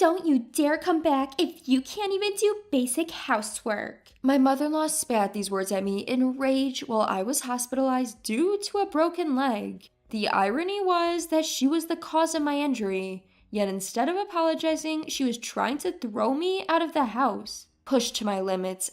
Don't you dare come back if you can't even do basic housework. My mother-in-law spat these words at me in rage while I was hospitalized due to a broken leg. The irony was that she was the cause of my injury, yet instead of apologizing, she was trying to throw me out of the house. Pushed to my limits,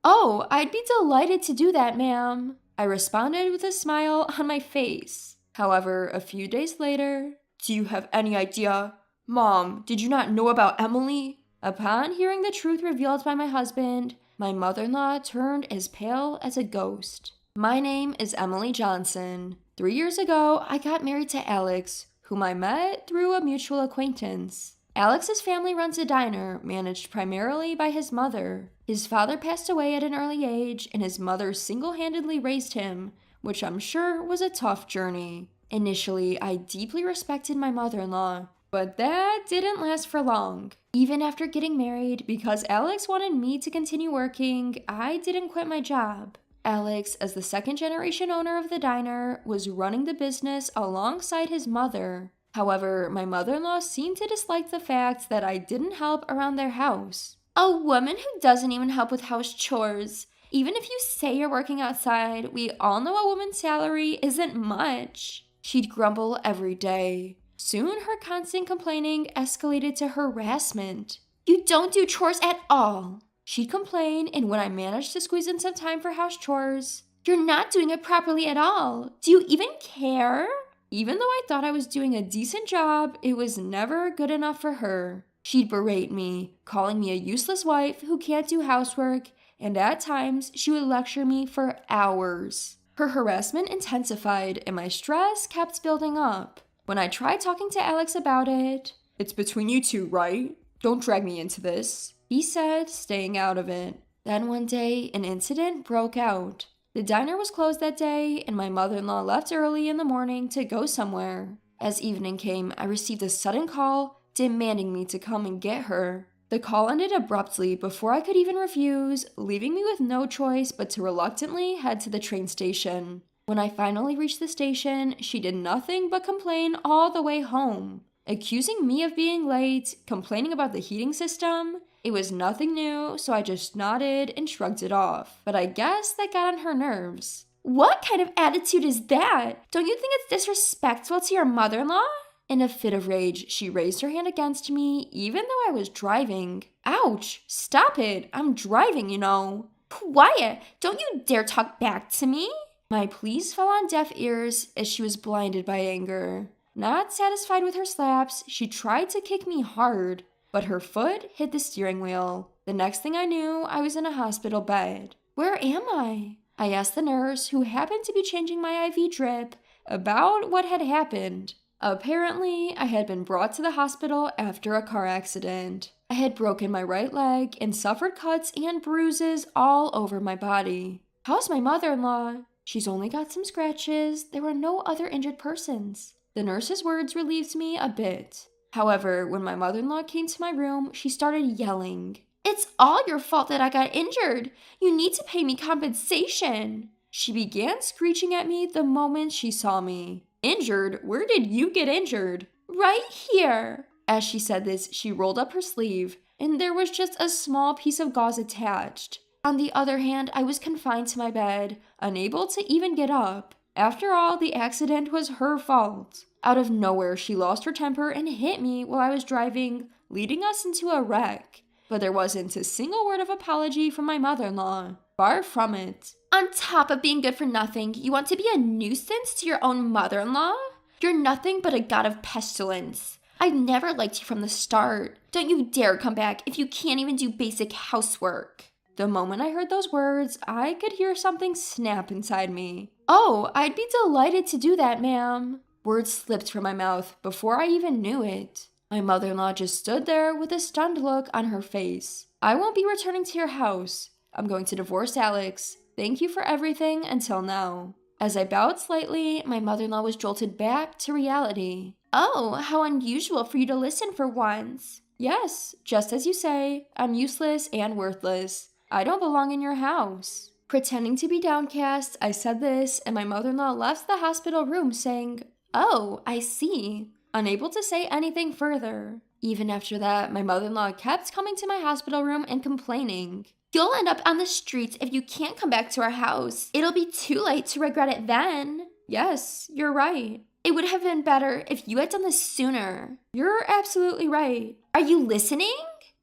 "Oh, I'd be delighted to do that, ma'am," I responded with a smile on my face. However, a few days later, "Do you have any idea? Mom, did you not know about Emily?" Upon hearing the truth revealed by my husband, my mother-in-law turned as pale as a ghost. My name is Emily Johnson. 3 years ago, I got married to Alex, whom I met through a mutual acquaintance. Alex's family runs a diner managed primarily by his mother. His father passed away at an early age, and his mother single-handedly raised him, which I'm sure was a tough journey. Initially, I deeply respected my mother-in-law, but that didn't last for long. Even after getting married, because Alex wanted me to continue working, I didn't quit my job. Alex, as the second-generation owner of the diner, was running the business alongside his mother. However, my mother-in-law seemed to dislike the fact that I didn't help around their house. A woman who doesn't even help with house chores. Even if you say you're working outside, we all know a woman's salary isn't much. She'd grumble every day. Soon, her constant complaining escalated to harassment. "You don't do chores at all." She'd complain, and when I managed to squeeze in some time for house chores, "You're not doing it properly at all. Do you even care?" Even though I thought I was doing a decent job, it was never good enough for her. She'd berate me, calling me a useless wife who can't do housework, and at times she would lecture me for hours. Her harassment intensified, and my stress kept building up. When I tried talking to Alex about it, "It's between you two, right? Don't drag me into this," he said, staying out of it. Then one day, an incident broke out. The diner was closed that day, and my mother-in-law left early in the morning to go somewhere. As evening came, I received a sudden call demanding me to come and get her. The call ended abruptly before I could even refuse, leaving me with no choice but to reluctantly head to the train station. When I finally reached the station, she did nothing but complain all the way home, accusing me of being late, complaining about the heating system. It was nothing new, so I just nodded and shrugged it off. But I guess that got on her nerves. "What kind of attitude is that? Don't you think it's disrespectful to your mother-in-law?" In a fit of rage, she raised her hand against me, even though I was driving. "Ouch! Stop it! I'm driving, you know." "Quiet! Don't you dare talk back to me!" My pleas fell on deaf ears as she was blinded by anger. Not satisfied with her slaps, she tried to kick me hard, but her foot hit the steering wheel. The next thing I knew, I was in a hospital bed. "Where am I?" I asked the nurse, who happened to be changing my IV drip, about what had happened. Apparently, I had been brought to the hospital after a car accident. I had broken my right leg and suffered cuts and bruises all over my body. "How's my mother-in-law?" "She's only got some scratches. There were no other injured persons." The nurse's words relieved me a bit. However, when my mother-in-law came to my room, she started yelling. "It's all your fault that I got injured. You need to pay me compensation." She began screeching at me the moment she saw me. "Injured? Where did you get injured?" "Right here." As she said this, she rolled up her sleeve, and there was just a small piece of gauze attached. On the other hand, I was confined to my bed, unable to even get up. After all, the accident was her fault. Out of nowhere, she lost her temper and hit me while I was driving, leading us into a wreck. But there wasn't a single word of apology from my mother-in-law. Far from it. "On top of being good for nothing, you want to be a nuisance to your own mother-in-law? You're nothing but a god of pestilence. I've never liked you from the start. Don't you dare come back if you can't even do basic housework." The moment I heard those words, I could hear something snap inside me. "Oh, I'd be delighted to do that, ma'am." Words slipped from my mouth before I even knew it. My mother-in-law just stood there with a stunned look on her face. "I won't be returning to your house. I'm going to divorce Alex. Thank you for everything until now." As I bowed slightly, my mother-in-law was jolted back to reality. "Oh, how unusual for you to listen for once." "Yes, just as you say, I'm useless and worthless. I don't belong in your house." Pretending to be downcast, I said this, and my mother-in-law left the hospital room saying, "Oh, I see," unable to say anything further. Even after that, my mother-in-law kept coming to my hospital room and complaining. You'll end up on the streets if you can't come back to our house. It'll be too late to regret it then. Yes, you're right. It would have been better if you had done this sooner. You're absolutely right. Are you listening?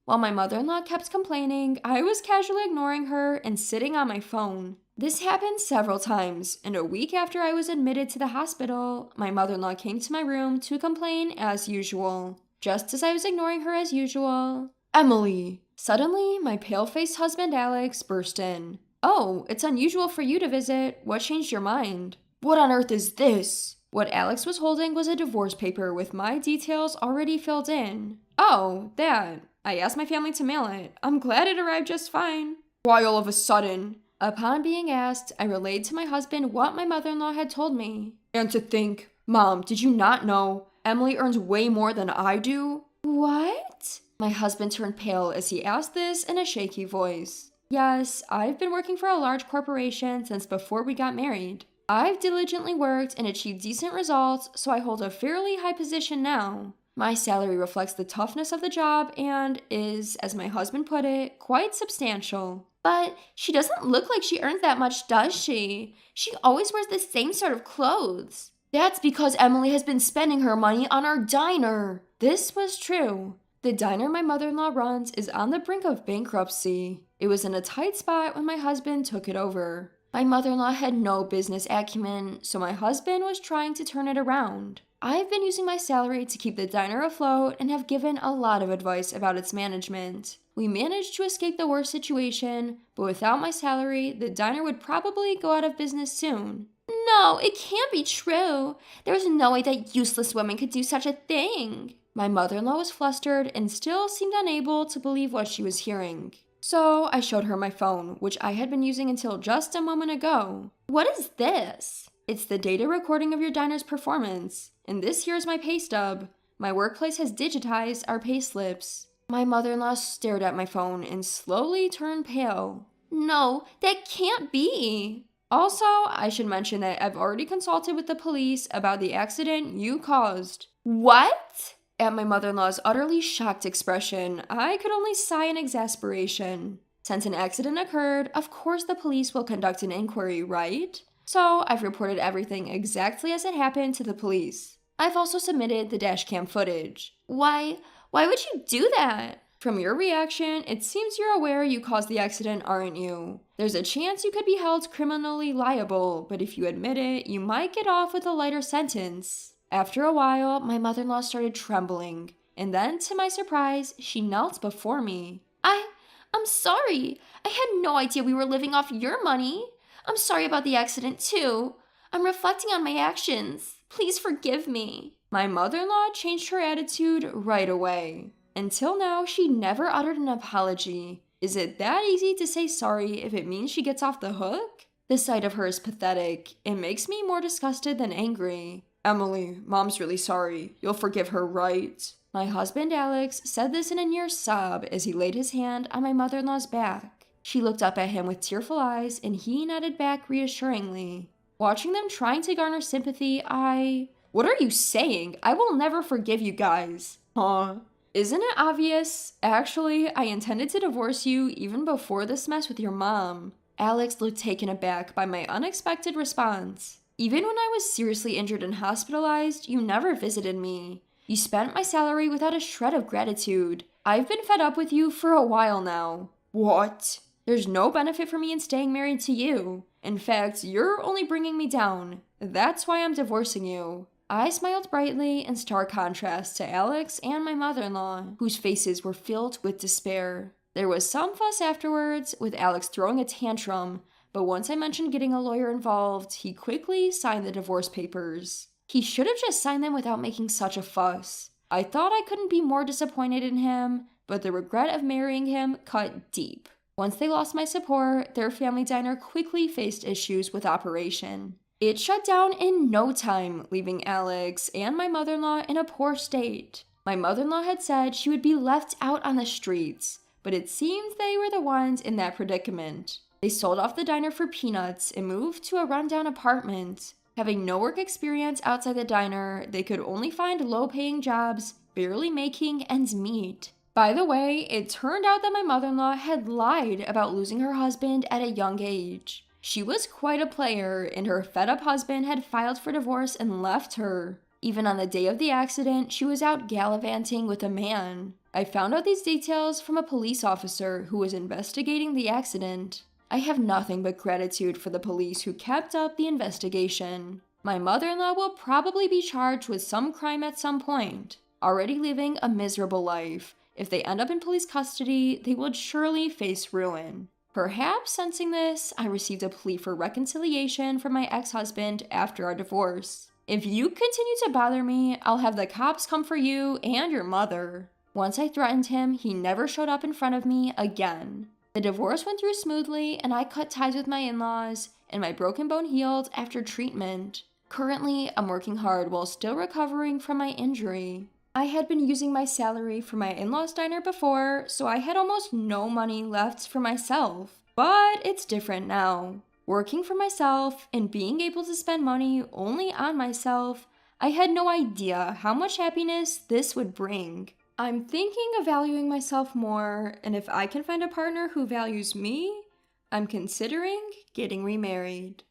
While my mother-in-law kept complaining, I was casually ignoring her and sitting on my phone. This happened several times, and a week after I was admitted to the hospital, my mother-in-law came to my room to complain as usual. Just as I was ignoring her as usual, Emily! Suddenly, my pale-faced husband Alex burst in. Oh, it's unusual for you to visit. What changed your mind? What on earth is this? What Alex was holding was a divorce paper with my details already filled in. Oh, that. I asked my family to mail it. I'm glad it arrived just fine. Why all of a sudden? Upon being asked, I relayed to my husband what my mother-in-law had told me. And to think, Mom, did you not know? Emily earns way more than I do. What? My husband turned pale as he asked this in a shaky voice. Yes, I've been working for a large corporation since before we got married. I've diligently worked and achieved decent results, so I hold a fairly high position now. My salary reflects the toughness of the job and is, as my husband put it, quite substantial. But she doesn't look like she earns that much, does she? She always wears the same sort of clothes. That's because Emily has been spending her money on our diner. This was true. The diner my mother-in-law runs is on the brink of bankruptcy. It was in a tight spot when my husband took it over. My mother-in-law had no business acumen, so my husband was trying to turn it around. I've been using my salary to keep the diner afloat and have given a lot of advice about its management. We managed to escape the worst situation, but without my salary, the diner would probably go out of business soon. No, it can't be true. There's no way that useless women could do such a thing. My mother-in-law was flustered and still seemed unable to believe what she was hearing. So I showed her my phone, which I had been using until just a moment ago. What is this? It's the data recording of your diner's performance, and this here is my pay stub. My workplace has digitized our pay slips. My mother-in-law stared at my phone and slowly turned pale. No, that can't be. Also, I should mention that I've already consulted with the police about the accident you caused. What? At my mother-in-law's utterly shocked expression, I could only sigh in exasperation. Since an accident occurred, of course the police will conduct an inquiry, right? So I've reported everything exactly as it happened to the police. I've also submitted the dashcam footage. Why would you do that? From your reaction, it seems you're aware you caused the accident, aren't you? There's a chance you could be held criminally liable, but if you admit it, you might get off with a lighter sentence. After a while, my mother-in-law started trembling, and then, to my surprise, she knelt before me. I'm sorry. I had no idea we were living off your money. I'm sorry about the accident, too. I'm reflecting on my actions. Please forgive me. My mother-in-law changed her attitude right away. Until now, she never uttered an apology. Is it that easy to say sorry if it means she gets off the hook? The sight of her is pathetic. It makes me more disgusted than angry. Emily, Mom's really sorry. You'll forgive her, right? My husband, Alex, said this in a near sob as he laid his hand on my mother-in-law's back. She looked up at him with tearful eyes, and he nodded back reassuringly. Watching them trying to garner sympathy, What are you saying? I will never forgive you guys. Huh? Isn't it obvious? Actually, I intended to divorce you even before this mess with your mom. Alex looked taken aback by my unexpected response. Even when I was seriously injured and hospitalized, you never visited me. You spent my salary without a shred of gratitude. I've been fed up with you for a while now. What? There's no benefit for me in staying married to you. In fact, you're only bringing me down. That's why I'm divorcing you. I smiled brightly in stark contrast to Alex and my mother-in-law, whose faces were filled with despair. There was some fuss afterwards, with Alex throwing a tantrum, but once I mentioned getting a lawyer involved, he quickly signed the divorce papers. He should have just signed them without making such a fuss. I thought I couldn't be more disappointed in him, but the regret of marrying him cut deep. Once they lost my support, their family diner quickly faced issues with operation. It shut down in no time, leaving Alex and my mother-in-law in a poor state. My mother-in-law had said she would be left out on the streets, but it seems they were the ones in that predicament. They sold off the diner for peanuts and moved to a rundown apartment. Having no work experience outside the diner, they could only find low-paying jobs barely making ends meet. By the way, it turned out that my mother-in-law had lied about losing her husband at a young age. She was quite a player, and her fed-up husband had filed for divorce and left her. Even on the day of the accident, she was out gallivanting with a man. I found out these details from a police officer who was investigating the accident. I have nothing but gratitude for the police who kept up the investigation. My mother-in-law will probably be charged with some crime at some point, already living a miserable life. If they end up in police custody, they will surely face ruin. Perhaps sensing this, I received a plea for reconciliation from my ex-husband after our divorce. If you continue to bother me, I'll have the cops come for you and your mother. Once I threatened him, he never showed up in front of me again. The divorce went through smoothly, and I cut ties with my in-laws, and my broken bone healed after treatment. Currently, I'm working hard while still recovering from my injury. I had been using my salary for my in-laws diner before, so I had almost no money left for myself. But it's different now. Working for myself and being able to spend money only on myself, I had no idea how much happiness this would bring. I'm thinking of valuing myself more, and if I can find a partner who values me, I'm considering getting remarried.